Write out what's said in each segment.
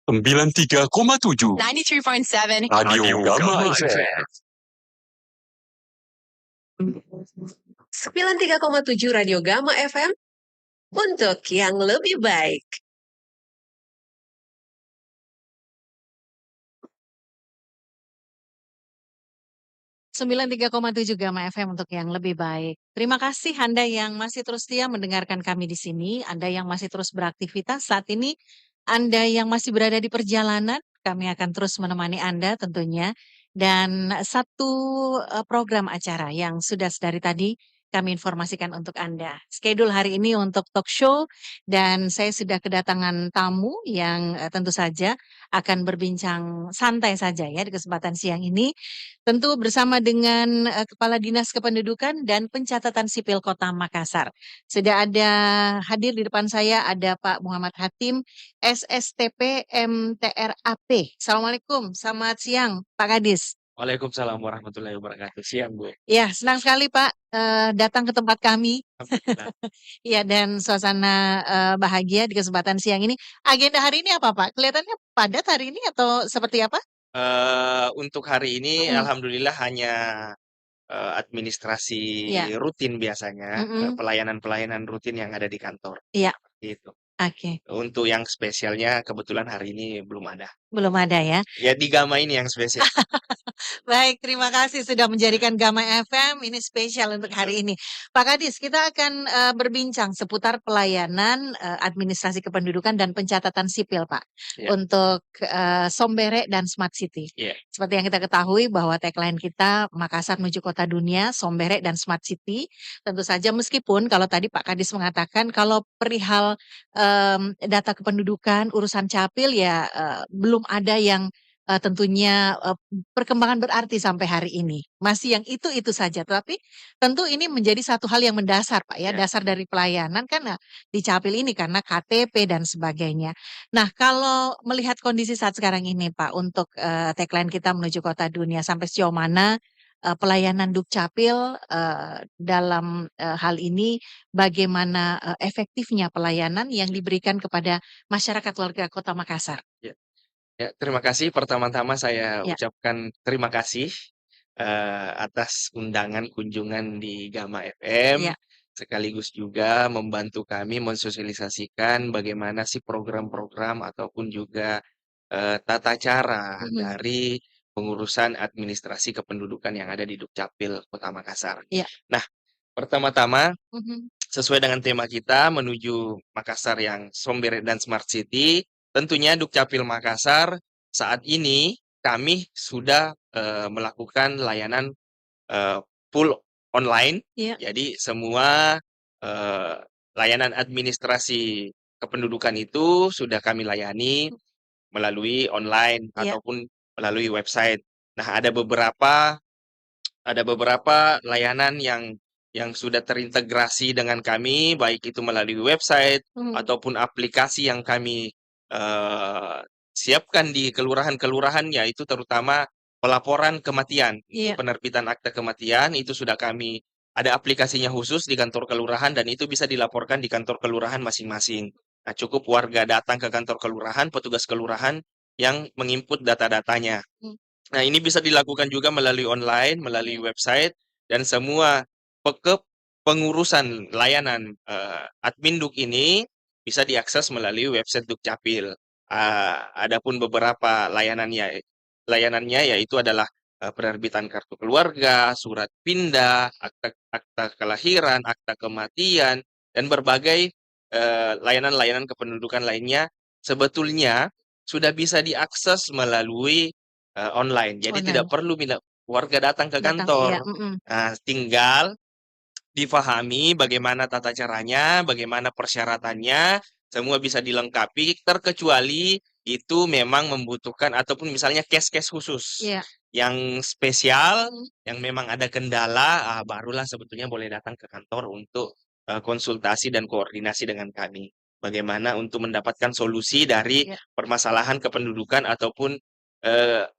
93,7 93.7 Radio Gama FM. 93,7 Radio Gama FM untuk yang lebih baik. Sembilan 93,7 Gama FM untuk yang lebih baik. Terima kasih Anda yang masih terus setia mendengarkan kami di sini, Anda yang masih terus beraktivitas saat ini, Anda yang masih berada di perjalanan, kami akan terus menemani Anda tentunya. Dan satu program acara yang sudah dari tadi kami informasikan untuk Anda. Schedule hari ini untuk talk show dan saya sudah kedatangan tamu yang tentu saja akan berbincang santai saja ya di kesempatan siang ini. Tentu bersama dengan Kepala Dinas Kependudukan dan Pencatatan Sipil Kota Makassar. Sudah ada hadir di depan saya ada Pak Muhammad Hatim, SSTP MTRAP. Assalamualaikum, selamat siang Pak Kadis. Waalaikumsalam warahmatullahi wabarakatuh. Siang, Bu. Ya, senang sekali Pak datang ke tempat kami. Alhamdulillah. Ya, dan suasana bahagia di kesempatan siang ini. Agenda hari ini apa Pak? Kelihatannya padat hari ini atau seperti apa? Untuk hari ini alhamdulillah hanya administrasi Ya. rutin biasanya, Mm-mm. pelayanan-pelayanan rutin yang ada di kantor. Iya. Gitu. Oke, Untuk yang spesialnya kebetulan hari ini belum ada. belum ada ya. Ya di Gama ini yang spesial. Baik, terima kasih sudah menjadikan Gama FM ini spesial untuk hari ini. Pak Kadis, kita akan berbincang seputar pelayanan administrasi kependudukan dan pencatatan sipil, Pak, Ya. untuk Sombere dan Smart City. Ya. Seperti yang kita ketahui bahwa tagline kita Makassar menuju kota dunia, Sombere dan Smart City. Tentu saja meskipun kalau tadi Pak Kadis mengatakan kalau perihal data kependudukan, urusan capil ya belum ada yang tentunya perkembangan berarti sampai hari ini. Masih yang itu saja. Tapi tentu ini menjadi satu hal yang mendasar Pak ya. Ya. Dasar dari pelayanan kan di capil ini karena KTP dan sebagainya. Nah kalau melihat kondisi saat sekarang ini Pak untuk tagline kita menuju kota dunia sampai sejauh mana pelayanan Dukcapil dalam hal ini bagaimana efektifnya pelayanan yang diberikan kepada masyarakat warga Kota Makassar. Ya, terima kasih. Pertama-tama saya Ya. ucapkan terima kasih atas undangan kunjungan di Gama FM. Ya. Sekaligus juga membantu kami mensosialisasikan bagaimana sih program-program ataupun juga tata cara dari pengurusan administrasi kependudukan yang ada di Dukcapil Kota Makassar. Ya. Nah, pertama-tama Mhm. sesuai dengan tema kita menuju Makassar yang Sombere dan Smart City, tentunya Dukcapil Makassar saat ini kami sudah melakukan layanan full online. Ya. Jadi semua layanan administrasi kependudukan itu sudah kami layani melalui online Ya. ataupun melalui website. Nah, ada beberapa layanan yang sudah terintegrasi dengan kami, baik itu melalui website ataupun aplikasi yang kami siapkan di kelurahan-kelurahan, yaitu terutama pelaporan kematian, Iya. penerbitan akta kematian itu sudah kami ada aplikasinya khusus di kantor kelurahan dan itu bisa dilaporkan di kantor kelurahan masing-masing. Nah, cukup warga datang ke kantor kelurahan, petugas kelurahan yang menginput data-datanya. Nah, ini bisa dilakukan juga melalui online, melalui website, dan semua pengurusan layanan admin Duk ini bisa diakses melalui website Dukcapil. Adapun beberapa layanannya yaitu adalah penerbitan kartu keluarga, surat pindah, akta kelahiran, akta kematian, dan berbagai layanan-layanan kependudukan lainnya sebetulnya sudah bisa diakses melalui online. Jadi tidak perlu warga datang ke kantor. Iya. Nah, tinggal difahami bagaimana tata caranya, bagaimana persyaratannya, semua bisa dilengkapi, terkecuali itu memang membutuhkan ataupun misalnya case-case khusus Iya. yang spesial, yang memang ada kendala, barulah sebetulnya boleh datang ke kantor untuk konsultasi dan koordinasi dengan kami. Bagaimana untuk mendapatkan solusi dari Iya. permasalahan kependudukan ataupun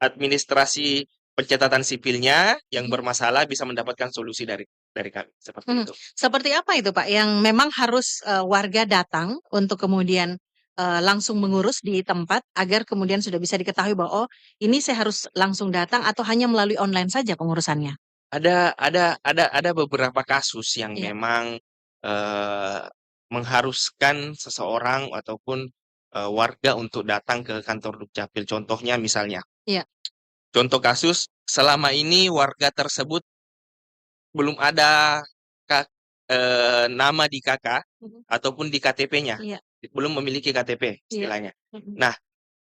administrasi pencatatan sipilnya yang bermasalah bisa mendapatkan solusi dari kami seperti itu. Seperti apa itu Pak yang memang harus warga datang untuk kemudian langsung mengurus di tempat agar kemudian sudah bisa diketahui bahwa, oh ini saya harus langsung datang atau hanya melalui online saja pengurusannya? Ada beberapa kasus yang Iya memang, eee, mengharuskan seseorang ataupun, warga untuk datang ke kantor Dukcapil. Contohnya misalnya, iya. contoh kasus, selama ini warga tersebut belum ada ka nama di KK Mhm. ataupun di KTP-nya, Iya belum memiliki KTP iya. istilahnya. Mhm. Nah,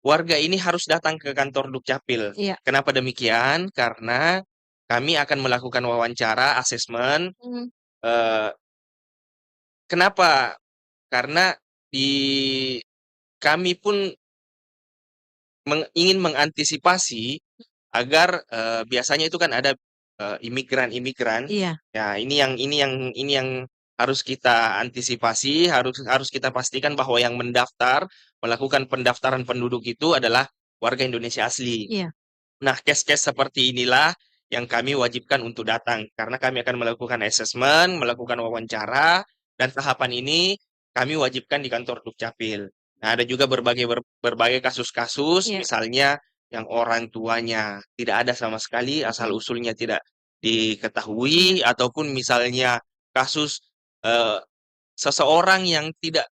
warga ini harus datang ke kantor Dukcapil. Iya. Kenapa demikian? Karena kami akan melakukan wawancara, asesmen, Mhm. eee, kenapa? Karena di kami pun ingin mengantisipasi agar, biasanya itu kan ada, imigran-imigran. Iya. Ya, ini yang harus kita antisipasi, harus harus kita pastikan bahwa yang melakukan pendaftaran penduduk itu adalah warga Indonesia asli. Iya. Nah, case-case seperti inilah yang kami wajibkan untuk datang, karena kami akan melakukan asesmen, melakukan wawancara, dan tahapan ini kami wajibkan di kantor Dukcapil. Nah, ada juga berbagai kasus-kasus, Iya. misalnya yang orang tuanya tidak ada sama sekali, Mhm. asal-usulnya tidak Iya. diketahui, ataupun misalnya kasus, seseorang yang tidak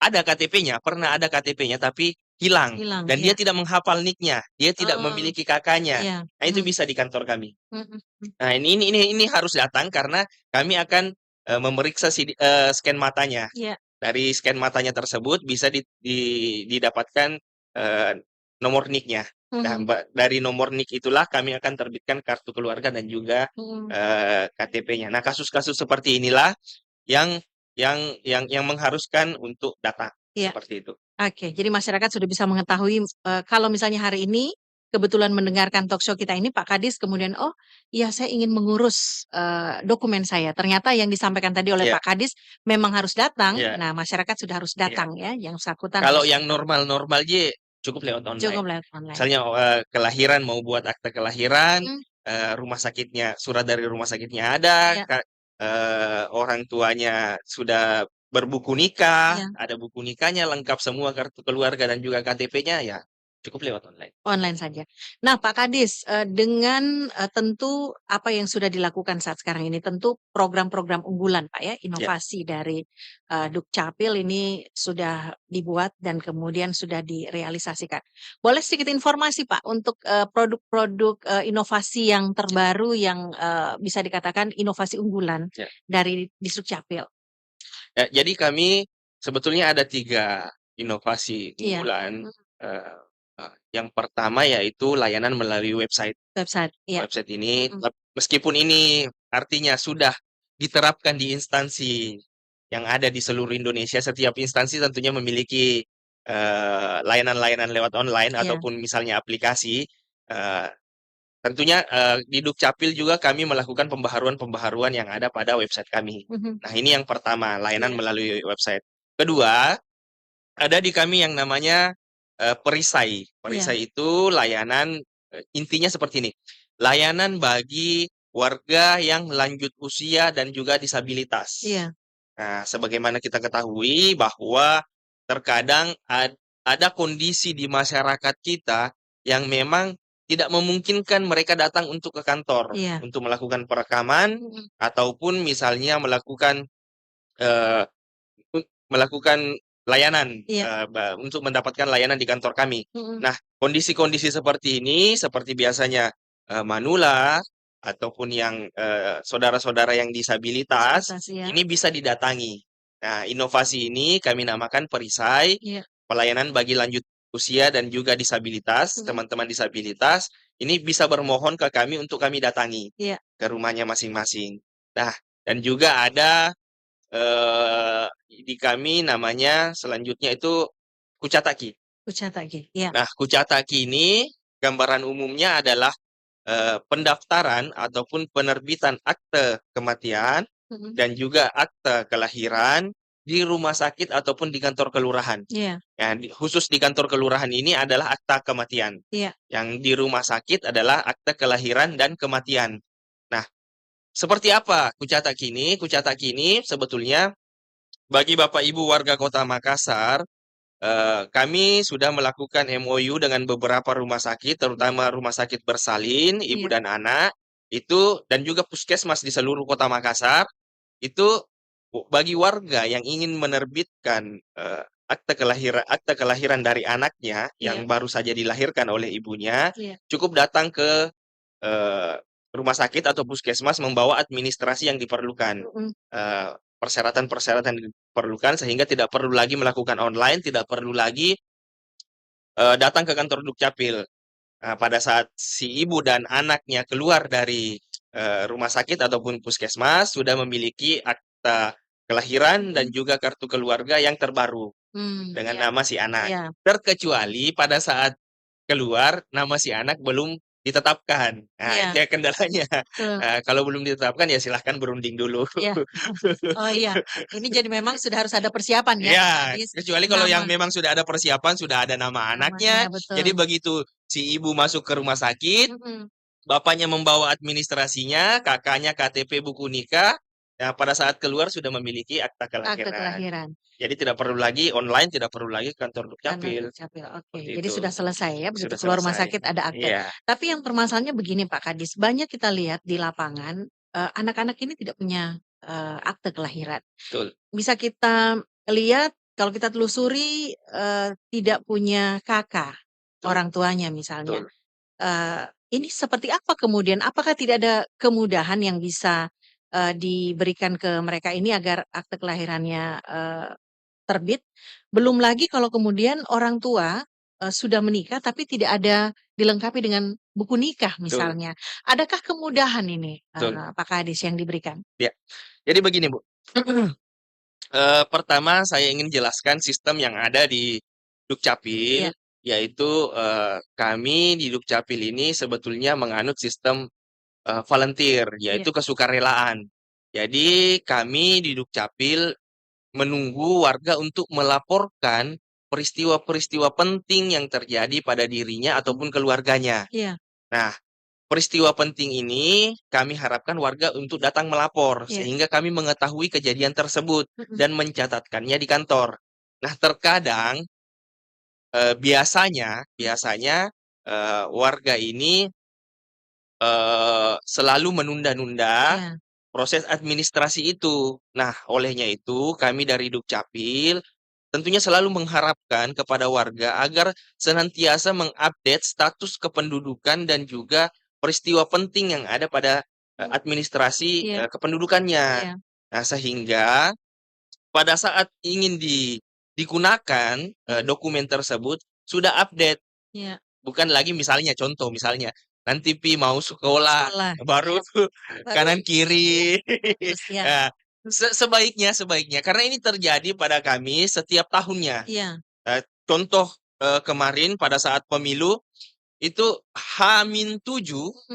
ada KTP-nya, pernah ada KTP-nya tapi hilang Hilang, dan dia iya. tidak menghafal NIK-nya, dia tidak Oh, memiliki KK-nya. iya. Nah, itu Mhm. bisa di kantor kami. Mhm mhm. Nah, ini harus datang karena kami akan, memeriksa scan matanya. Iya. Dari scan matanya tersebut bisa didapatkan, eee, nomor NIK-nya. Nah, Mhm. dari nomor NIK itulah kami akan terbitkan kartu keluarga dan juga, Mhm. KTP-nya. Nah, kasus-kasus seperti inilah yang yang mengharuskan untuk datang, Iya. seperti itu. Oke, jadi masyarakat sudah bisa mengetahui, kalau misalnya hari ini kebetulan mendengarkan talk show kita ini Pak Kadis kemudian, "Oh, iya saya ingin mengurus, dokumen saya." Ternyata yang disampaikan tadi oleh Iya Pak Kadis memang harus datang. iya Nah, masyarakat sudah harus iya. datang ya, yang bersangkutan Kalau harus yang datang. normal-normal cukup lewat online. Cukup lewat online. Misalnya, kelahiran mau buat akte kelahiran, Mhm. rumah sakitnya surat dari rumah sakitnya ada, Iya orang tuanya sudah berbuku nikah, iya. ada buku nikahnya lengkap semua, kartu keluarga dan juga KTP-nya, ya cukup lewat online. Online saja. Nah, Pak Kadis, dengan, tentu apa yang sudah dilakukan saat sekarang ini, tentu program-program unggulan, Pak, ya, Ya, inovasi dari, Dukcapil ini sudah dibuat dan kemudian sudah direalisasikan. Boleh sedikit informasi, Pak, untuk, produk-produk, inovasi yang terbaru yang, bisa dikatakan inovasi unggulan ya. dari Dukcapil? Ya, jadi kami sebetulnya ada 3 inovasi Iya, unggulan, mhm, eee eee, yang pertama yaitu layanan melalui website. website, iya, Website ini mhm, meskipun ini artinya sudah diterapkan di instansi yang ada di seluruh Indonesia, setiap instansi tentunya memiliki, layanan-layanan lewat online iya, ataupun misalnya aplikasi, eee, tentunya, di Dukcapil juga kami melakukan pembaharuan-pembaharuan yang ada pada website kami. mhm, Nah, ini yang pertama, layanan iya, melalui website. Kedua, ada di kami yang namanya, perisai. iya, Perisai itu layanan, intinya seperti ini, layanan bagi warga yang lanjut usia dan juga disabilitas. iya, Nah, sebagaimana kita ketahui bahwa terkadang ada kondisi di masyarakat kita yang memang tidak memungkinkan mereka datang untuk ke kantor, iya, untuk melakukan perekaman mhm, ataupun misalnya melakukan, eee melakukan layanan, iya, untuk mendapatkan layanan di kantor kami. mhm. Nah, kondisi-kondisi seperti ini, seperti biasanya, manula ataupun yang, saudara-saudara yang disabilitas, Disabilitas, iya, ini bisa didatangi. Nah, inovasi ini kami namakan perisai, iya, pelayanan bagi lanjut usia dan juga disabilitas, mhm, teman-teman disabilitas, ini bisa bermohon ke kami untuk kami datangi, iya, ke rumahnya masing-masing. Nah, dan juga ada di kami namanya selanjutnya itu Kucataki. Kucatagi, iya, Nah, Kucataki ini gambaran umumnya adalah, pendaftaran ataupun penerbitan akte kematian mhm, dan juga akte kelahiran di rumah sakit ataupun di kantor kelurahan. iya, Nah, khusus di kantor kelurahan ini adalah akta kematian, iya, yang di rumah sakit adalah akte kelahiran dan kematian. Nah, seperti apa Kucataki ini? Kucataki ini sebetulnya bagi Bapak Ibu warga Kota Makassar, kami sudah melakukan MOU dengan beberapa rumah sakit, terutama rumah sakit bersalin, ibu Iya. dan anak, itu dan juga puskesmas di seluruh Kota Makassar, itu bagi warga yang ingin menerbitkan akte kelahiran dari anaknya yang Iya. baru saja dilahirkan oleh ibunya, Iya. cukup datang ke eh, rumah sakit atau puskesmas membawa administrasi yang diperlukan. Mm-mm. Persyaratan-persyaratan yang diperlukan sehingga tidak perlu lagi melakukan online, tidak perlu lagi datang ke kantor Dukcapil. Pada saat si ibu dan anaknya keluar dari rumah sakit ataupun puskesmas sudah memiliki akta kelahiran dan juga kartu keluarga yang terbaru dengan Iya. nama si anak. Iya. Terkecuali pada saat keluar nama si anak belum ditetapkan. Nah, Iya. itu ya kendalanya. Betul. Kalau belum ditetapkan ya silahkan berunding dulu. Iya. Oh iya, ini jadi memang sudah harus ada persiapan ya, Ya, Pak Kadis. kecuali kalau yang Nama memang sudah ada persiapan, sudah ada nama namanya anaknya. Jadi betul. begitu si ibu masuk ke rumah sakit, Mm-mm. bapaknya membawa administrasinya, kakaknya KTP buku nikah. Nah, pada saat keluar sudah memiliki akta Akte kelahiran. kelahiran. Jadi tidak perlu lagi online, tidak perlu lagi ke kantor Kantor Dukcapil. Dukcapil. Oke, Seperti jadi itu. sudah selesai ya, begitu Sudah keluar rumah selesai. sakit ada akte. Iya, Tapi yang permasalahannya begini Pak Kadis, banyak kita lihat di lapangan anak-anak ini tidak punya akte kelahiran. betul. Bisa kita lihat kalau kita telusuri tidak punya kakak Betul. orang tuanya misalnya. Betul. Ini seperti apa kemudian? Apakah tidak ada kemudahan yang bisa diberikan ke mereka ini agar akte kelahirannya terbit? Belum lagi kalau kemudian orang tua sudah menikah tapi tidak ada dilengkapi dengan buku nikah Betul. misalnya. Adakah kemudahan ini Betul. Pak Kadis yang diberikan? Ya. Jadi begini, Bu. Pertama saya ingin jelaskan sistem yang ada di Dukcapil, Iya. yaitu kami di Dukcapil ini sebetulnya menganut sistem volunteer, Iya. yaitu kesukarelaan. Jadi kami di Dukcapil menunggu warga untuk melaporkan peristiwa-peristiwa penting yang terjadi pada dirinya ataupun keluarganya. Iya. Nah, peristiwa penting ini kami harapkan warga untuk datang melapor Iya. sehingga kami mengetahui kejadian tersebut Mm-mm. dan mencatatkannya di kantor. Nah, terkadang biasanya warga ini selalu menunda-nunda Iya. proses administrasi itu. Nah, olehnya itu kami dari Dukcapil tentunya selalu mengharapkan kepada warga agar senantiasa mengupdate status kependudukan dan juga peristiwa penting yang ada pada administrasi Iya. kependudukannya. Iya. Nah, sehingga pada saat ingin digunakan dokumen tersebut sudah update. Iya. Bukan lagi contoh misalnya, nanti Pi mau sekolah, Sekolah. baru Baru kanan kiri. terus ya. Nah, sebaiknya karena ini terjadi pada kami setiap tahunnya. Iya. Contoh kemarin pada saat pemilu itu H-7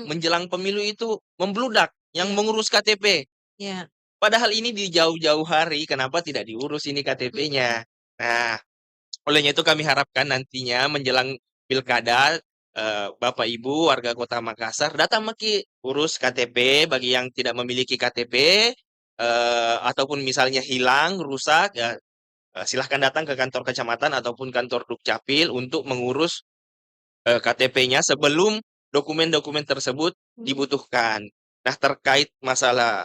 menjelang pemilu itu membludak yang Iya. mengurus KTP. Iya. Padahal ini di jauh-jauh hari, kenapa tidak diurus ini KTP-nya? Nah, olehnya itu kami harapkan nantinya menjelang pilkada, Bapak Ibu warga Kota Makassar datang urus KTP bagi yang tidak memiliki KTP ataupun misalnya hilang, rusak, ya silahkan datang ke kantor kecamatan ataupun kantor Dukcapil untuk mengurus KTP-nya sebelum dokumen-dokumen tersebut dibutuhkan. Nah, terkait masalah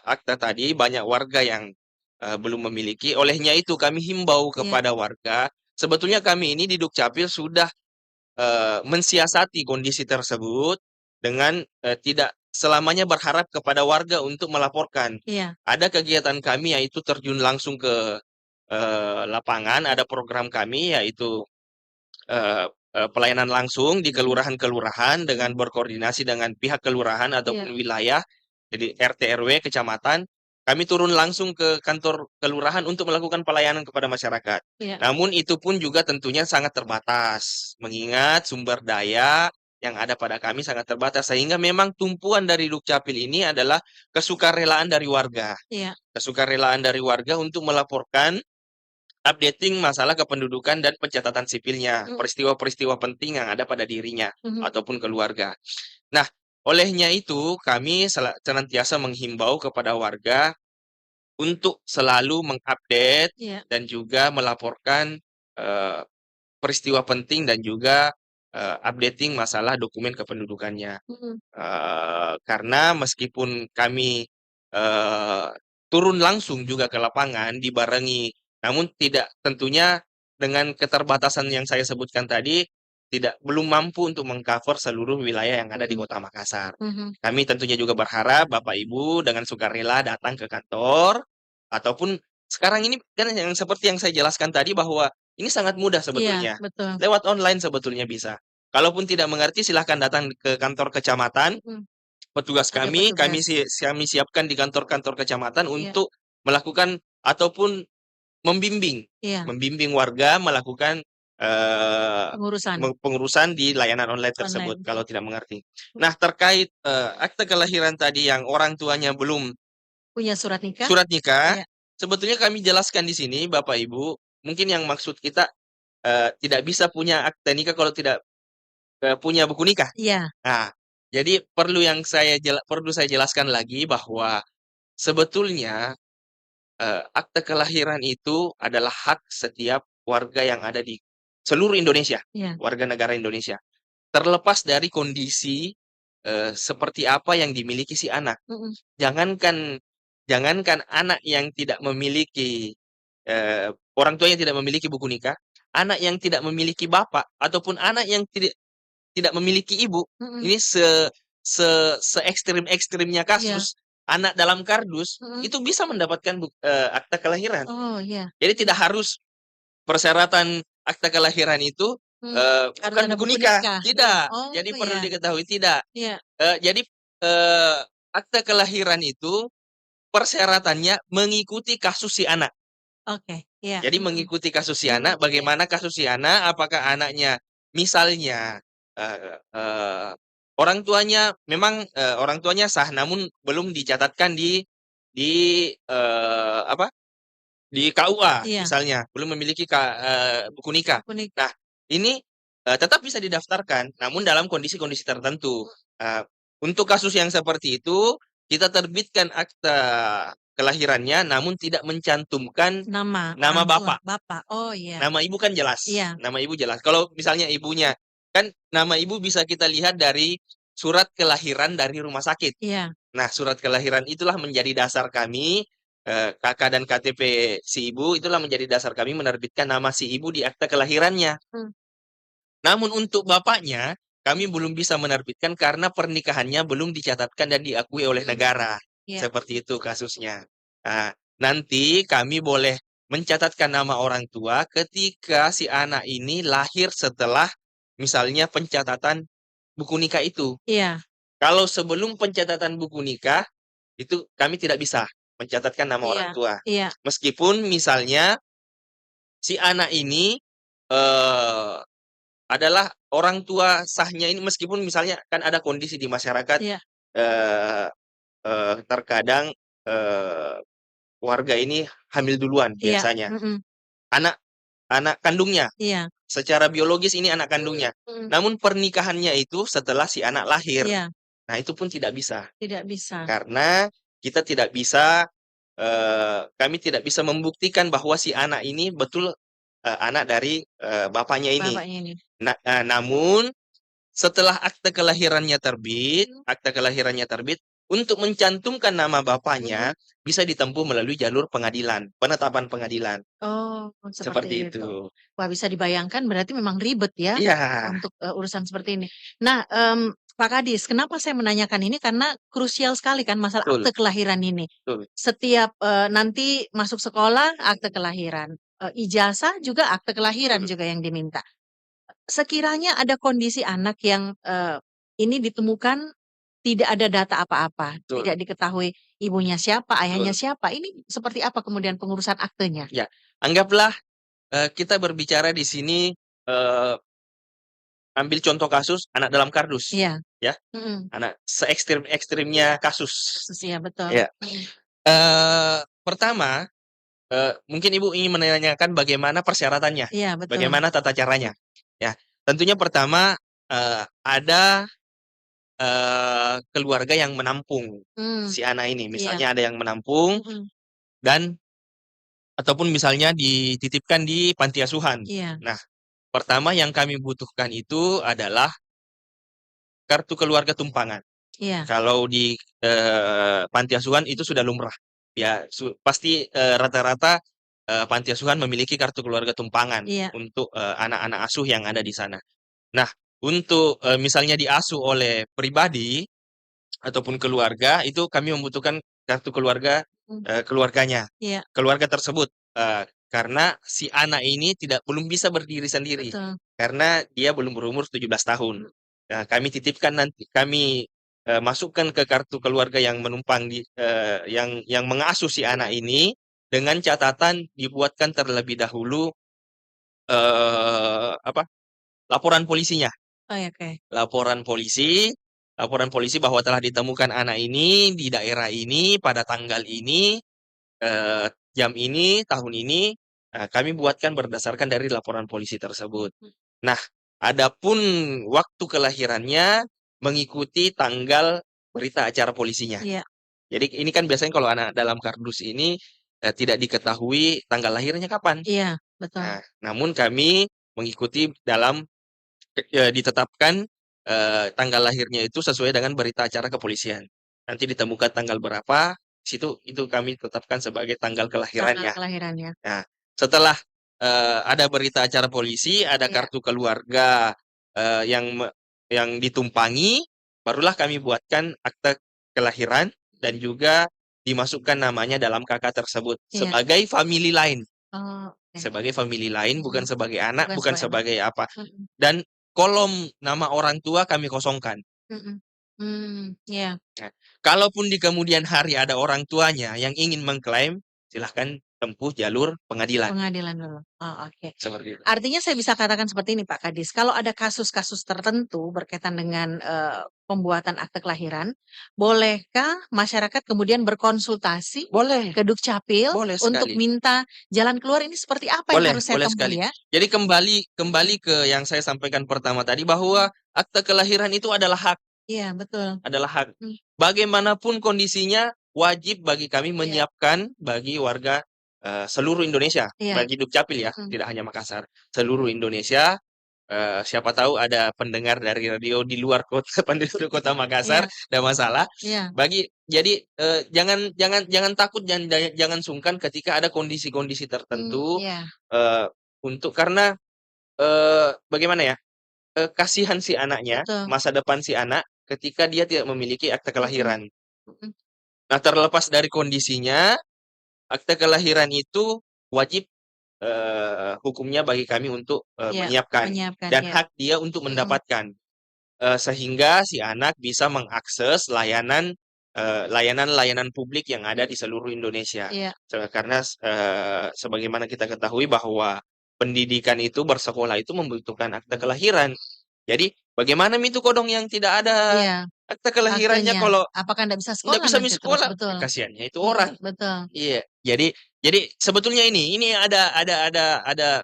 akte tadi banyak warga yang belum memiliki. Olehnya itu kami himbau Iya. kepada warga, sebetulnya kami ini di Dukcapil sudah mensiasati kondisi tersebut dengan tidak selamanya berharap kepada warga untuk melaporkan. Iya. Ada kegiatan kami yaitu terjun langsung ke lapangan, ada program kami yaitu pelayanan langsung di kelurahan-kelurahan dengan berkoordinasi dengan pihak kelurahan ataupun wilayah, jadi RT RW kecamatan, kami turun langsung ke kantor kelurahan untuk melakukan pelayanan kepada masyarakat. Iya. Namun itu pun juga tentunya sangat terbatas, mengingat sumber daya yang ada pada kami sangat terbatas, sehingga memang tumpuan dari Dukcapil ini adalah kesukarelaan dari warga. Iya. Kesukarelaan dari warga untuk melaporkan updating masalah kependudukan dan pencatatan sipilnya, peristiwa-peristiwa penting yang ada pada dirinya ataupun keluarga. Nah, olehnya itu kami senantiasa menghimbau kepada warga untuk selalu mengupdate Iya. dan juga melaporkan eee, peristiwa penting dan juga, updating masalah dokumen kependudukannya. Mhm. Karena meskipun kami, eee, turun langsung juga ke lapangan dibarengi namun tidak tentunya dengan keterbatasan yang saya sebutkan tadi, belum mampu untuk meng-cover seluruh wilayah yang ada di Mhm. Kota Makassar. Mhm. Kami tentunya juga berharap Bapak Ibu dengan sukarela datang ke kantor, ataupun sekarang ini kan yang seperti yang saya jelaskan tadi bahwa ini sangat mudah Iya, sebetulnya, betul. lewat online sebetulnya bisa. Kalaupun tidak mengerti silahkan datang ke kantor kecamatan, Mhm. petugas Ada kami petugas. kami siapkan di kantor-kantor kecamatan Iya. untuk melakukan ataupun membimbing Iya. membimbing warga melakukan, Pengurusan pengurusan di layanan online tersebut online. kalau tidak mengerti. Nah terkait, akte kelahiran tadi yang orang tuanya belum Punya surat nikah? surat nikah, Iya. sebetulnya kami jelaskan di sini Bapak Ibu, mungkin yang maksud kita, tidak bisa punya akte nikah kalau tidak, punya buku nikah. Iya. Nah, jadi perlu saya jelaskan lagi bahwa sebetulnya, akte kelahiran itu adalah hak setiap warga yang ada di seluruh Indonesia, Iya. warga negara Indonesia. Terlepas dari kondisi, seperti apa yang dimiliki si anak. Mhm. Jangankan jangankan anak yang tidak memiliki, orang tuanya tidak memiliki buku nikah, anak yang tidak memiliki bapak, ataupun anak yang tidak memiliki ibu, Mhm. ini se-ekstrim-ekstrimnya Iya. kasus, anak dalam kardus, Mhm. itu bisa mendapatkan akta kelahiran. Oh, iya. Jadi tidak harus persyaratan akta kelahiran itu, Mmm, harus bukan ada buku buku nikah, nikah? Iya. tidak. Oh, Jadi perlu iya. diketahui tidak. Iya. Jadi, eee, akta kelahiran itu persyaratannya mengikuti kasus si anak. Oke. Iya. Jadi Mhm. mengikuti kasus si Mmm, anak, iya. bagaimana kasus si anak, apakah anaknya misalnya, eee eee, orang tuanya sah, namun belum dicatatkan di di KUA Iya. misalnya, belum memiliki buku nikah. Buku nikah. Nah, ini, tetap bisa didaftarkan, namun dalam kondisi-kondisi tertentu. Eee, untuk kasus yang seperti itu, kita terbitkan akta kelahirannya, namun tidak mencantumkan Nama nama orang tua, bapak. bapak. Oh, iya. Nama ibu kan jelas, Iya. nama ibu jelas. Kalau misalnya ibunya kan nama ibu bisa kita lihat dari surat kelahiran dari rumah sakit. Iya. Nah, surat kelahiran itulah menjadi dasar kami, KK dan KTP si ibu itulah menjadi dasar kami menerbitkan nama si ibu di akta kelahirannya. Mmm. Namun untuk bapaknya, kami belum bisa menerbitkan karena pernikahannya belum dicatatkan dan diakui oleh negara. Iya. Seperti itu kasusnya. Nah, nanti kami boleh mencatatkan nama orang tua ketika si anak ini lahir setelah misalnya pencatatan buku nikah itu. Iya. Kalau sebelum pencatatan buku nikah, itu kami tidak bisa mencatatkan nama orang Iya. tua. Iya. Meskipun misalnya si anak ini, eee, adalah orang tua sahnya ini meskipun misalnya kan ada kondisi di masyarakat, Iya. eee terkadang, eee, warga ini hamil duluan Iya. biasanya. Mhm. Anak anak kandungnya, Iya. secara biologis ini anak kandungnya. Mhm. Namun pernikahannya itu setelah si anak lahir. Iya. Nah itu pun tidak bisa. Tidak bisa. Karena kita tidak bisa, kami tidak bisa membuktikan bahwa si anak ini betul, anak dari, bapaknya ini. Bapaknya ini. Namun setelah Mmm. akte kelahirannya terbit, untuk mencantumkan nama bapaknya Mhm. bisa ditempuh melalui jalur pengadilan, penetapan pengadilan, Oh, seperti seperti itu. itu. Wah, bisa dibayangkan berarti memang ribet ya Iya, untuk, urusan seperti ini. Nah, Pak Kadis, kenapa saya menanyakan ini karena krusial sekali kan masalah betul akte kelahiran ini. betul Setiap, nanti masuk sekolah akte kelahiran, ijazah juga akte kelahiran betul juga yang diminta. Sekiranya ada kondisi anak yang, ini ditemukan tidak ada data apa-apa, betul tidak diketahui ibunya siapa, ayahnya betul. siapa, ini seperti apa kemudian pengurusan aktenya? Ya, anggaplah, kita berbicara di sini, eee, ambil contoh kasus anak dalam kardus, Iya. ya, Mhm. anak se-ekstrim-ekstrimnya Iya. kasus. Khusus iya betul. Ya, Mhm. pertama, mungkin Ibu ingin menanyakan bagaimana persyaratannya, Iya betul. bagaimana tata caranya. Ya, tentunya pertama, ada, keluarga yang menampung Mmm. si anak ini. Iya. Misalnya ada yang menampung Mhm. dan ataupun misalnya dititipkan di panti asuhan. Iya, Nah, pertama yang kami butuhkan itu adalah kartu keluarga tumpangan. iya, Kalau di panti asuhan itu sudah lumrah. Ya, pasti rata-rata panti asuhan memiliki kartu keluarga tumpangan iya, untuk anak-anak asuh yang ada di sana. Nah, untuk misalnya diasuh oleh pribadi ataupun keluarga, itu kami membutuhkan kartu keluarga mmm, keluarganya, iya, keluarga tersebut. Karena si anak ini belum bisa berdiri sendiri, betul. karena dia belum berumur 17 tahun. Nah, kami titipkan nanti, kami masukkan ke kartu keluarga yang menumpang yang mengasuh si anak ini, dengan catatan dibuatkan terlebih dahulu apa, laporan polisinya. Oh, ya, oke. Laporan polisi bahwa telah ditemukan anak ini di daerah ini pada tanggal ini, jam ini, tahun ini. Kami buatkan berdasarkan dari laporan polisi tersebut. Nah, adapun waktu kelahirannya mengikuti tanggal berita acara polisinya. Iya, Jadi ini kan biasanya kalau anak dalam kardus ini tidak diketahui tanggal lahirnya kapan. iya, betul. Nah, namun kami mengikuti dalam ditetapkan tanggal lahirnya itu sesuai dengan berita acara kepolisian. Nanti ditemukan tanggal berapa, itu kami tetapkan sebagai tanggal Tanggal kelahirannya. kelahirannya. Nah, setelah ada berita acara polisi, ada Iya, kartu keluarga yang ditumpangi, barulah kami buatkan akte kelahiran dan juga dimasukkan namanya dalam KK tersebut iya. sebagai family lain. Oh, oke. Sebagai family lain, bukan Mhm, sebagai anak, bukan bukan sebagai anak. sebagai apa. Mhm, Dan kolom nama orang tua kami kosongkan. mhm. Iya, Nah, kalaupun di kemudian hari ada orang tuanya yang ingin mengklaim, silahkan tempuh jalur pengadilan. pengadilan dulu. Oh, oke. Seperti itu. Artinya saya bisa katakan seperti ini Pak Kadis, kalau ada kasus-kasus tertentu berkaitan dengan, pembuatan akte kelahiran, bolehkah masyarakat kemudian berkonsultasi Boleh, ke Dukcapil boleh untuk sekali. minta jalan keluar ini seperti apa yang Boleh, harus saya boleh tempuh sekali. ya? Jadi kembali ke yang saya sampaikan pertama tadi bahwa akte kelahiran itu adalah hak, Iya, betul. adalah hak. Mmm, Bagaimanapun kondisinya, wajib bagi kami iya, menyiapkan bagi warga seluruh Indonesia, iya, bagi Dukcapil ya, mhm, tidak hanya Makassar, seluruh Indonesia. Siapa tahu ada pendengar dari radio di luar kota, pendengar kota Makassar, iya, tidak masalah. iya, Jadi jangan takut, jangan sungkan ketika ada kondisi-kondisi tertentu iya, eh, karena bagaimana ya, kasihan si anaknya, betul, masa depan si anak ketika dia tidak memiliki akte mhm, kelahiran. mhm, Nah, terlepas dari kondisinya, akte kelahiran itu wajib hukumnya bagi kami untuk iya, menyiapkan menyiapkan, dan iya, hak dia untuk mhm, mendapatkan, sehingga si anak bisa mengakses layanan-layanan publik yang ada di seluruh Indonesia. iya, Karena sebagaimana kita ketahui bahwa pendidikan itu, bersekolah itu membutuhkan akte kelahiran. Jadi bagaimana itu kodong yang tidak ada iya, akte kelahirannya aktenya. kalau Apakah ndak bisa nggak sekolah bisa nanti terus? sekolah? Betul, Kasihannya itu orang. betul, Iya, jadi sebetulnya ini ada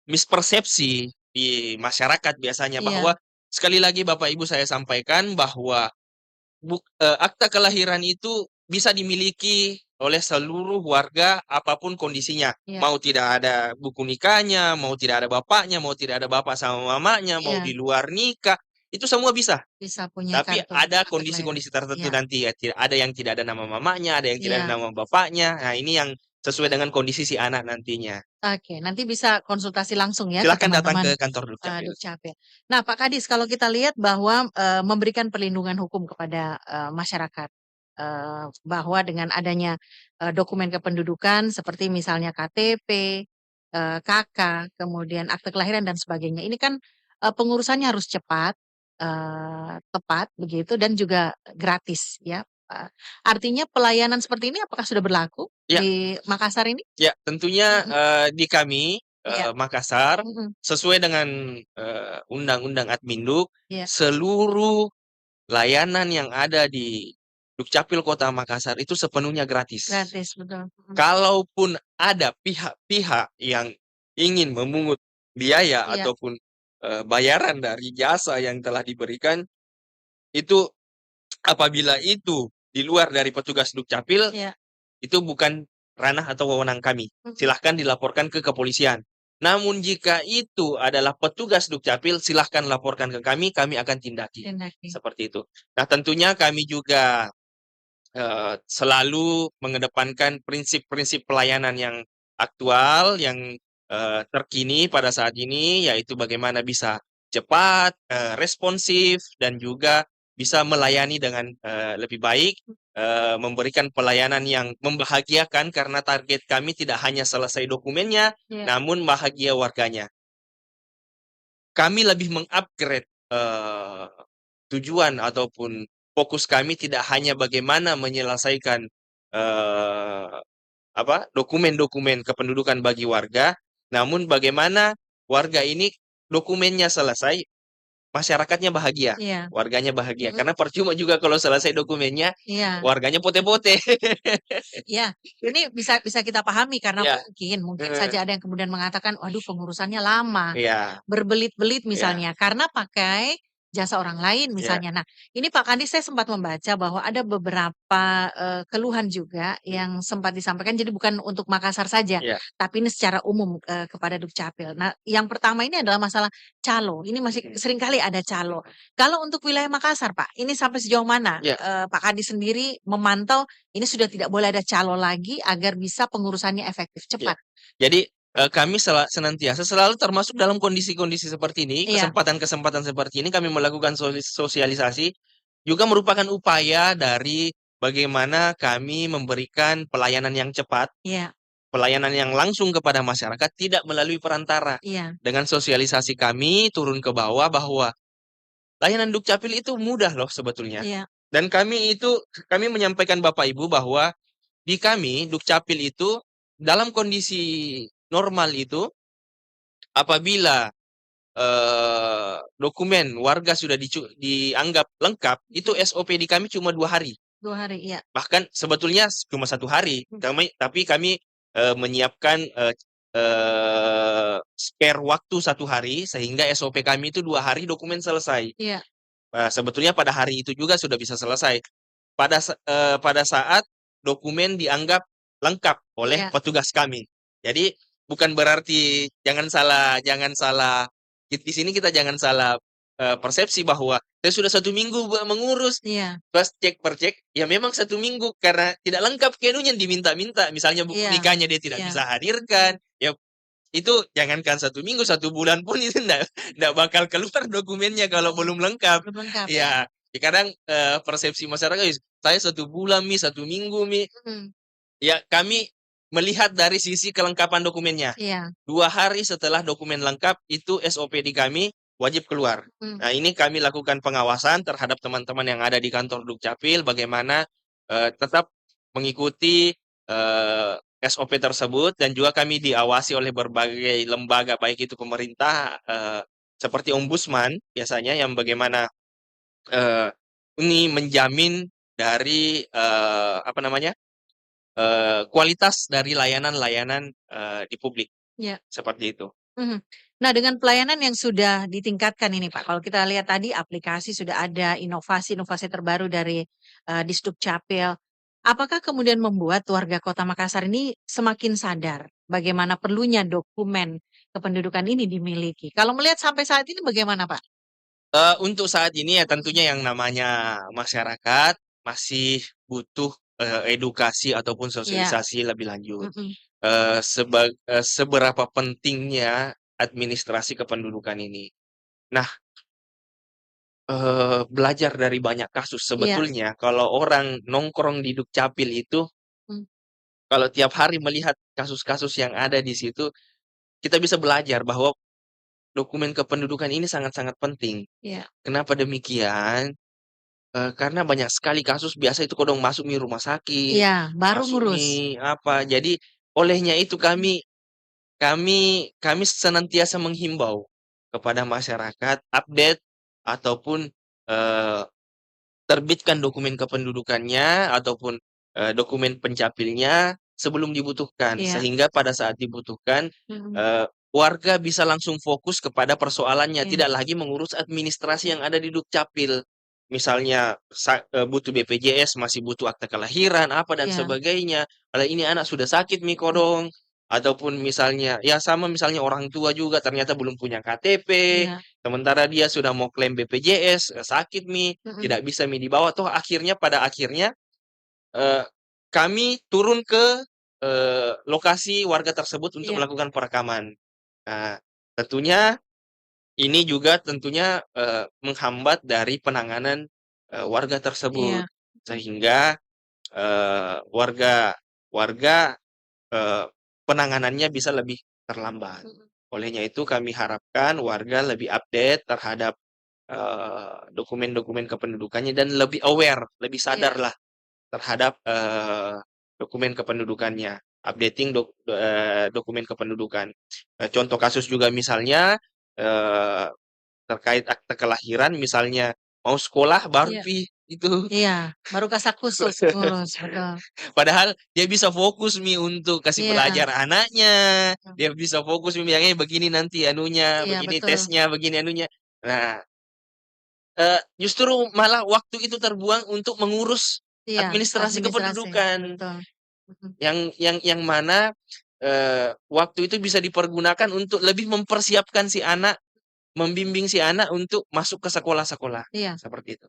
mispersepsi di masyarakat biasanya iya, bahwa sekali lagi Bapak Ibu saya sampaikan bahwa akta kelahiran itu bisa dimiliki oleh seluruh warga apapun kondisinya. iya, Mau tidak ada buku nikahnya, mau tidak ada bapaknya, mau tidak ada bapak sama mamanya, mau iya, di luar nikah, itu semua bisa. bisa punya Tapi kartu ada akte kelahiran. kondisi-kondisi tertentu Iya, nanti ya, ada yang tidak ada nama mamanya, ada yang tidak ada iya, nama bapaknya. Nah, ini yang sesuai dengan kondisi si anak nantinya. oke, nanti bisa konsultasi langsung ya ke Silahkan datang teman-teman, ke kantor Dukcapil. Dukcapil. Nah, Pak Kadis, kalau kita lihat bahwa, memberikan perlindungan hukum kepada, masyarakat, bahwa dengan adanya, dokumen kependudukan seperti misalnya KTP, KK, kemudian akte kelahiran dan sebagainya. Ini kan, pengurusannya harus cepat, tepat begitu dan juga gratis ya, artinya pelayanan seperti ini apakah sudah berlaku Ya, di Makassar ini? ya, tentunya Mhm, di kami iya, Makassar mhm, sesuai dengan Undang-Undang Adminduk, iya, seluruh layanan yang ada di Dukcapil Kota Makassar itu sepenuhnya gratis. gratis betul, mhm, Kalaupun ada pihak-pihak yang ingin memungut biaya iya, ataupun bayaran dari jasa yang telah diberikan, itu apabila itu di luar dari petugas Dukcapil, iya, itu bukan ranah atau wewenang kami. Mhm. Silahkan dilaporkan ke kepolisian. Namun jika itu adalah petugas Dukcapil, silahkan laporkan ke kami akan tindaki. Tindaki. Seperti itu. Nah, tentunya kami juga selalu mengedepankan prinsip-prinsip pelayanan yang aktual, yang terkini pada saat ini, yaitu bagaimana bisa cepat, responsif, dan juga bisa melayani dengan lebih baik, memberikan pelayanan yang membahagiakan karena target kami tidak hanya selesai dokumennya, Iya. namun bahagia warganya. Kami lebih mengupgrade tujuan ataupun fokus kami tidak hanya bagaimana menyelesaikan dokumen-dokumen kependudukan bagi warga, namun bagaimana warga ini dokumennya selesai, masyarakatnya bahagia, Iya. warganya bahagia. Mhm. Karena percuma juga kalau selesai dokumennya, Iya. warganya pote-pote. Iya, ini bisa bisa kita pahami karena Ya, mungkin eh, saja ada yang kemudian mengatakan, "Waduh, pengurusannya lama, ya, berbelit-belit," ya, misalnya, karena pakai jasa orang lain ya, misalnya. Nah, ini Pak Kandi saya sempat membaca bahwa ada beberapa, keluhan juga yang sempat disampaikan, jadi bukan untuk Makassar saja, ya, tapi ini secara umum, kepada Dukcapil. Nah, yang pertama ini adalah masalah calo, ini masih seringkali ada calo. Kalau untuk wilayah Makassar, Pak, ini sampai sejauh mana, ya. Pak Kandi sendiri memantau ini sudah tidak boleh ada calo lagi agar bisa pengurusannya efektif, Ya. cepat? Jadi kami senantiasa selalu termasuk dalam kondisi-kondisi seperti ini, Iya, kesempatan-kesempatan seperti ini kami melakukan sosialisasi juga merupakan upaya dari bagaimana kami memberikan pelayanan yang cepat, iya, pelayanan yang langsung kepada masyarakat tidak melalui perantara. iya, Dengan sosialisasi kami turun ke bawah bahwa layanan Dukcapil itu mudah loh sebetulnya. iya, Dan kami menyampaikan Bapak Ibu bahwa di kami Dukcapil itu dalam kondisi normal itu apabila dokumen warga sudah dianggap lengkap, itu SOP di kami cuma 2 hari. 2 hari, iya. Bahkan sebetulnya cuma 1 hari. Tapi kami menyiapkan spare waktu 1 hari sehingga SOP kami itu 2 hari dokumen selesai. Iya, Sebetulnya pada hari itu juga sudah bisa selesai. Pada saat dokumen dianggap lengkap oleh iya, petugas kami. Jadi bukan berarti jangan salah di sini kita jangan salah persepsi bahwa saya sudah 1 minggu mengurus, iya, pas cek per cek, ya memang 1 minggu karena tidak lengkap kenunya diminta-minta. Misalnya buku iya, nikahnya dia tidak iya, bisa hadirkan, ya itu jangankan 1 minggu, 1 bulan pun itu ndak bakal keluar dokumennya kalau belum lengkap. belum lengkap, ya. Ya, kadang persepsi masyarakat, saya 1 bulan, 1 minggu, Mhm, ya kami melihat dari sisi kelengkapan dokumennya. iya, 2 hari setelah dokumen lengkap, itu SOP di kami wajib keluar. mhm, Nah, ini kami lakukan pengawasan terhadap teman-teman yang ada di kantor Dukcapil, bagaimana tetap mengikuti SOP tersebut, dan juga kami diawasi oleh berbagai lembaga, baik itu pemerintah, seperti ombudsman biasanya, yang bagaimana ini menjamin dari kualitas dari layanan-layanan di publik, iya. seperti itu. Mhm. Nah, dengan pelayanan yang sudah ditingkatkan ini Pak, kalau kita lihat tadi aplikasi sudah ada, inovasi-inovasi terbaru dari, Disdukcapil. Apakah kemudian membuat warga Kota Makassar ini semakin sadar bagaimana perlunya dokumen kependudukan ini dimiliki? Kalau melihat sampai saat ini bagaimana Pak? Untuk saat ini ya tentunya yang namanya masyarakat masih butuh edukasi ataupun Iya, sosialisasi lebih lanjut. mhm, Seberapa pentingnya administrasi kependudukan ini. Nah, belajar dari banyak kasus iya, sebetulnya kalau orang nongkrong di Dukcapil itu, mmm, kalau tiap hari melihat kasus-kasus yang ada di situ, kita bisa belajar bahwa dokumen kependudukan ini sangat-sangat penting. iya, Kenapa demikian? Karena banyak sekali kasus biasa itu kodong masuk mi rumah sakit, iya, baru masuk ngurus. mi apa, jadi olehnya itu kami senantiasa menghimbau kepada masyarakat update ataupun, eee, terbitkan dokumen kependudukannya ataupun dokumen pencapilnya sebelum dibutuhkan. Iya, Sehingga pada saat dibutuhkan, mhm, eee, warga bisa langsung fokus kepada persoalannya, iya, tidak lagi mengurus administrasi yang ada di Dukcapil. misalnya butuh BPJS, masih butuh akte kelahiran, apa dan Iya. sebagainya. Kalau ini anak sudah sakit Miko dong. Ataupun misalnya, ya sama misalnya orang tua juga ternyata belum punya KTP, Iya. sementara dia sudah mau klaim BPJS, sakit Mi, Mm-mm. tidak bisa Mi dibawa. Toh akhirnya pada akhirnya eh, kami turun ke lokasi warga tersebut untuk Iya. melakukan perekaman. Nah, tentunya ini juga tentunya menghambat dari penanganan warga tersebut, Iya. sehingga warga warga eh, penanganannya bisa lebih terlambat. Mm-mm. Olehnya itu kami harapkan warga lebih update terhadap dokumen-dokumen kependudukannya dan lebih aware, lebih Iya. sadar lah terhadap dokumen kependudukannya, updating dokumen kependudukan. Contoh kasus juga misalnya terkait akte kelahiran, misalnya mau sekolah baru Iya. itu. Iya. Baru kasak khusus ngurus, betul. Padahal dia bisa fokus Mi untuk kasih Iya. belajar anaknya, dia bisa fokus Mi bilangnya begini nanti anunya, Iya, begini betul. tesnya, begini anunya. Nah, justru malah waktu itu terbuang untuk mengurus Iya, administrasi administrasi, kependudukan betul. Mm-mm. yang mana waktu itu bisa dipergunakan untuk lebih mempersiapkan si anak, membimbing si anak untuk masuk ke sekolah-sekolah Iya. seperti itu.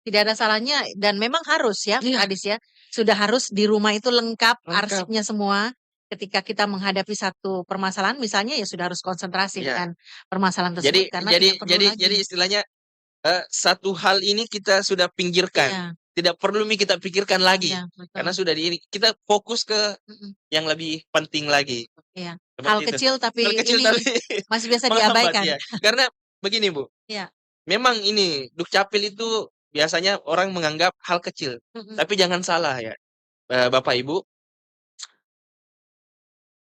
Tidak ada salahnya dan memang harus ya, Iya. Kak Adis ya. Sudah harus di rumah itu lengkap Lengkap. arsipnya semua. Ketika kita menghadapi satu permasalahan misalnya ya sudah harus konsentrasi Iya. dengan permasalahan Jadi tersebut karena jadi tidak perlu jadi lagi. jadi istilahnya satu hal ini kita sudah pinggirkan, Iya, tidak perlu Mi kita pikirkan lagi iya, betul. karena sudah di ini kita fokus ke Mm-mm. yang lebih penting lagi. Iya. Seperti Hal itu. kecil tapi Hal kecil ini tapi masih bisa menghambat diabaikan. ya. Karena begini Bu, Iya. memang ini Dukcapil itu biasanya orang menganggap hal kecil, Mm-mm. tapi jangan salah ya, Bapak Ibu,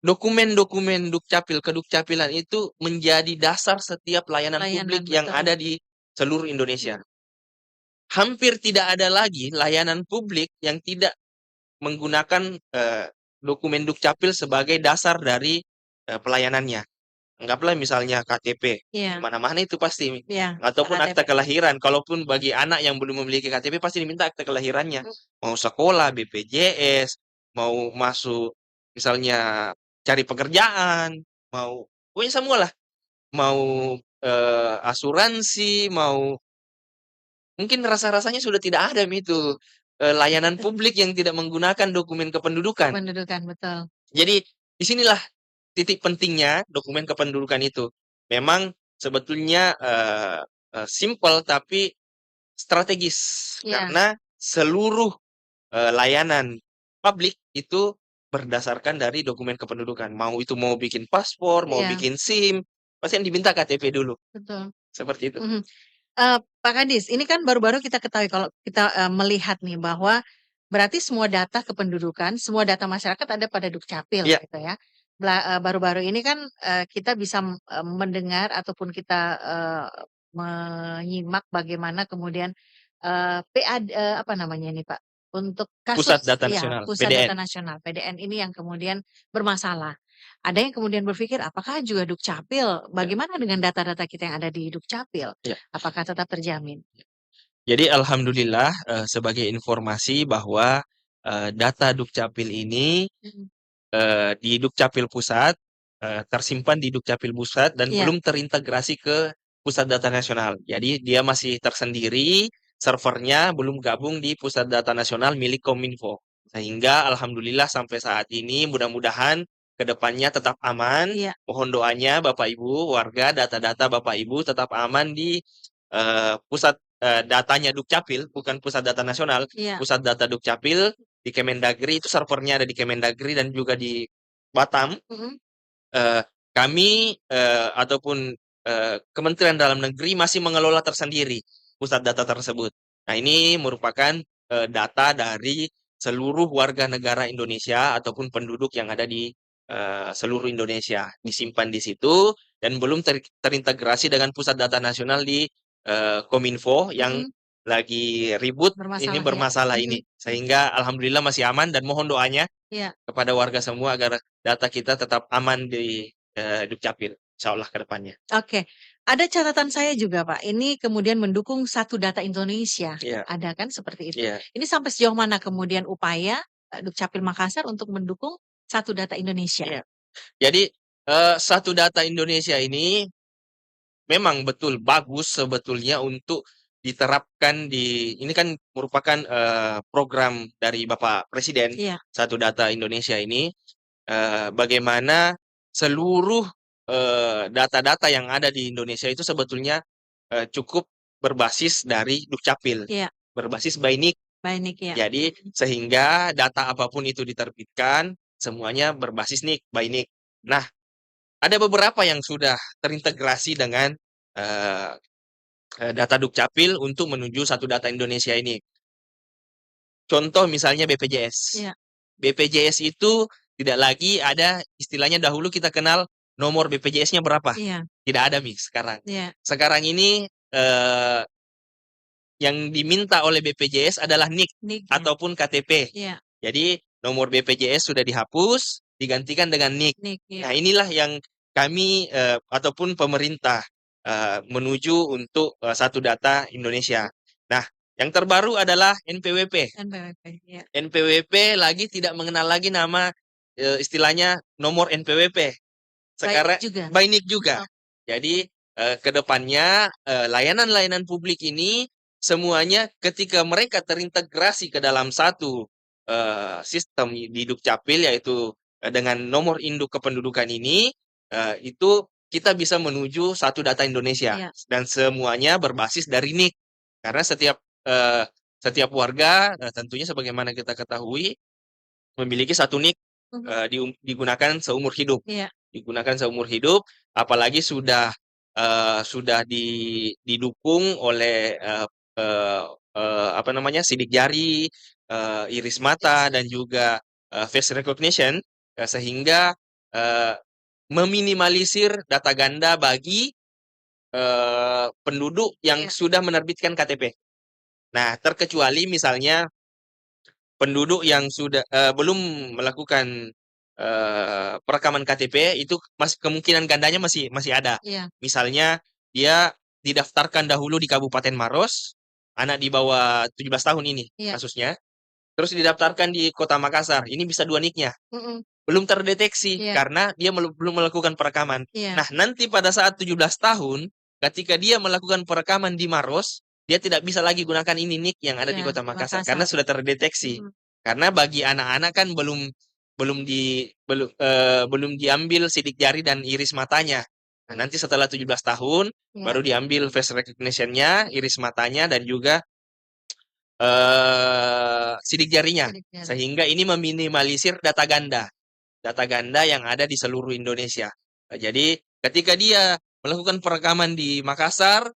dokumen-dokumen Dukcapil, kedukcapilan itu menjadi dasar setiap layanan publik Layanan, yang betul. ada di seluruh Indonesia. Hampir tidak ada lagi layanan publik yang tidak menggunakan dokumen Dukcapil sebagai dasar dari pelayanannya. Anggaplah misalnya KTP, Iya, mana-mana itu pasti, iya, ataupun akte KTP. kelahiran. Kalaupun bagi anak yang belum memiliki KTP pasti diminta akte kelahirannya. Mm. Mau sekolah, BPJS, mau masuk misalnya cari pekerjaan, mau pokoknya semua lah. Mau asuransi, mau mungkin rasa-rasanya sudah tidak ada Mi, itu layanan publik yang tidak menggunakan dokumen kependudukan. Kependudukan, betul. Jadi disinilah titik pentingnya dokumen kependudukan itu. Memang sebetulnya simple tapi strategis Iya, karena seluruh layanan publik itu berdasarkan dari dokumen kependudukan. Mau itu mau bikin paspor, mau iya, bikin SIM, pasti yang diminta KTP dulu. betul. Seperti itu. Mhm. Pak Kadis, ini kan baru-baru kita ketahui kalau kita melihat nih bahwa berarti semua data kependudukan, semua data masyarakat ada pada Dukcapil Iya. gitu ya. Baru-baru ini kan kita bisa mendengar ataupun kita menyimak bagaimana kemudian apa namanya ini Pak, untuk Pusat kasus Data ya Nasional, Pusat PDN. Data Nasional (PDN) ini yang kemudian bermasalah. Ada yang kemudian berpikir apakah juga Dukcapil, bagaimana dengan data-data kita yang ada di Dukcapil? Ya. Apakah tetap terjamin? Jadi alhamdulillah sebagai informasi bahwa data Dukcapil ini Mhm. di Dukcapil Pusat tersimpan di Dukcapil Pusat dan Iya. belum terintegrasi ke Pusat Data Nasional. Jadi dia masih tersendiri, servernya belum gabung di Pusat Data Nasional milik Kominfo. Sehingga alhamdulillah sampai saat ini mudah-mudahan ke depannya tetap aman. Iya. Mohon doanya Bapak Ibu, warga, data-data Bapak Ibu tetap aman di pusat datanya Dukcapil, bukan Pusat Data Nasional. Iya. Pusat Data Dukcapil di Kemendagri, itu servernya ada di Kemendagri dan juga di Batam. Mhm. Kami ataupun Kementerian Dalam Negeri masih mengelola tersendiri pusat data tersebut. Nah, ini merupakan data dari seluruh warga negara Indonesia ataupun penduduk yang ada di seluruh Indonesia, disimpan di situ dan belum terintegrasi dengan Pusat Data Nasional di Kominfo yang Mhm. lagi ribut ini Bermasalah ya. bermasalah ini. Mhm. Sehingga alhamdulillah masih aman dan mohon doanya Iya. kepada warga semua agar data kita tetap aman di Dukcapil. insyaallah ke depannya. Oke. Ada catatan saya juga, Pak. Ini kemudian mendukung Satu Data Indonesia. Iya, Ada kan seperti itu. iya. Ini sampai sejauh mana kemudian upaya Dukcapil Makassar untuk mendukung Satu Data Indonesia? Iya. Jadi Satu Data Indonesia ini memang betul bagus sebetulnya untuk diterapkan ini kan merupakan program dari Bapak Presiden Iya, Satu Data Indonesia ini bagaimana seluruh data-data yang ada di Indonesia itu sebetulnya cukup berbasis dari Dukcapil, iya. berbasis Bainik. Baik, ya. Jadi sehingga data apapun itu diterbitkan semuanya berbasis Bainik. Nah, ada beberapa yang sudah terintegrasi dengan eh, data Dukcapil untuk menuju Satu Data Indonesia ini. Contoh misalnya BPJS. Iya, BPJS itu tidak lagi ada istilahnya dahulu kita kenal nomor BPJS-nya berapa. iya, Tidak ada sekarang. iya. Sekarang ini yang diminta oleh BPJS adalah NIK Nik, ya. ataupun KTP. Iya, Jadi nomor BPJS sudah dihapus, digantikan dengan NIK. Nik, ya. Nah, inilah yang kami ataupun pemerintah menuju untuk Satu Data Indonesia. Nah, yang terbaru adalah NPWP. NPWP, ya. NPWP lagi tidak mengenal lagi nama istilahnya nomor NPWP. Sekarang Baik juga. Bainik juga. Oh, Jadi ke depannya layanan-layanan publik ini semuanya ketika mereka terintegrasi ke dalam satu sistem di Dukcapil yaitu dengan nomor induk kependudukan ini itu kita bisa menuju Satu Data Indonesia iya, dan semuanya berbasis dari NIK karena setiap warga tentunya sebagaimana kita ketahui memiliki satu NIK mhm, digunakan seumur hidup iya, digunakan seumur hidup, apalagi sudah didukung oleh apa namanya sidik jari, iris mata dan juga face recognition, sehingga eh, meminimalisir data ganda bagi penduduk yang iya, sudah menerbitkan KTP. Nah, terkecuali misalnya penduduk yang sudah belum melakukan perekaman KTP itu kemungkinan gandanya masih ada. iya, Misalnya dia didaftarkan dahulu di Kabupaten Maros, anak di bawah 17 tahun ini iya, kasusnya, terus didaftarkan di Kota Makassar. Ini bisa dua niknya. mhm, Belum terdeteksi iya, karena dia belum melakukan perekaman. iya, Nah, nanti pada saat 17 tahun ketika dia melakukan perekaman di Maros, dia tidak bisa lagi gunakan ini nik yang ada di iya, Kota di Makassar karena Makassar. sudah terdeteksi. Mhm, Karena bagi anak-anak kan belum diambil sidik jari dan iris matanya. Nah, nanti setelah 17 tahun iya, baru diambil face recognition-nya, iris matanya dan juga sidik jarinya. sidik jari. Sehingga ini meminimalisir data ganda yang ada di seluruh Indonesia. Jadi ketika dia melakukan perekaman di Makassar,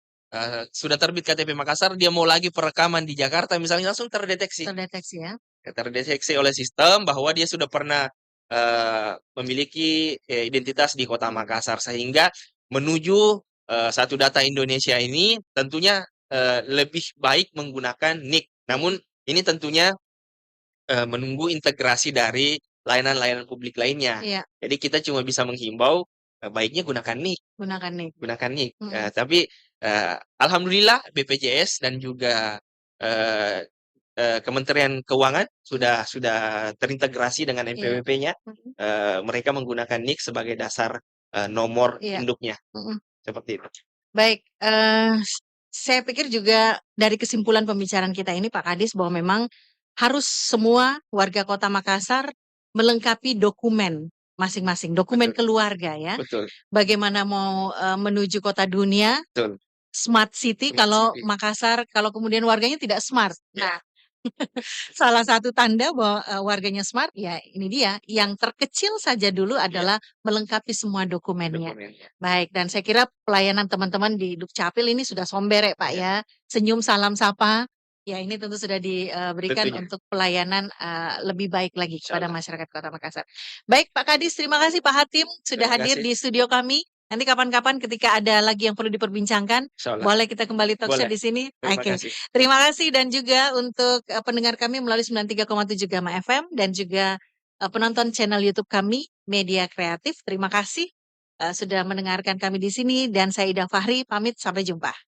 sudah terbit KTP Makassar, dia mau lagi perekaman di Jakarta misalnya langsung terdeteksi. Terdeteksi ya. Terdeteksi oleh sistem bahwa dia sudah pernah memiliki identitas di Kota Makassar sehingga menuju Satu Data Indonesia ini tentunya lebih baik menggunakan NIK. Namun ini tentunya menunggu integrasi dari layanan-layanan publik lainnya. Iya, Jadi kita cuma bisa menghimbau baiknya gunakan NIK, gunakan nik. gunakan NIK. Mhm, Tapi alhamdulillah BPJS dan juga eh, Kementerian Keuangan sudah terintegrasi dengan iya, NPWP-nya. mhm, Mereka menggunakan NIK sebagai dasar nomor iya, induknya mhm. seperti itu. Baik, saya pikir juga dari kesimpulan pembicaraan kita ini Pak Kadis bahwa memang harus semua warga Kota Makassar melengkapi dokumen masing-masing, dokumen Betul, keluarga ya. betul, Bagaimana mau, menuju kota dunia, betul. smart city Smart kalau city. Makassar kalau kemudian warganya tidak smart. Ya, Nah, salah satu tanda bahwa, warganya smart ya ini dia, yang terkecil saja dulu ya, adalah melengkapi semua dokumennya. dokumennya. Baik, dan saya kira pelayanan teman-teman di Dukcapil ini sudah somber ya Pak Ya, ya, senyum salam sapa, ya ini tentu sudah diberikan tentunya. untuk pelayanan, lebih baik lagi kepada Insyaallah. masyarakat Kota Makassar. Baik Pak Kadis, terima kasih Pak Hatim sudah Terima hadir kasih. di studio kami. Nanti kapan-kapan ketika ada lagi yang perlu diperbincangkan, Insyaallah. boleh kita kembali talk show Boleh. di sini? Terima Oke. kasih. Terima kasih dan juga untuk pendengar kami melalui 93,7 Gama FM dan juga penonton channel YouTube kami Media Kreatif. Terima kasih. sudah mendengarkan kami di sini dan saya Ida Fahri pamit sampai jumpa.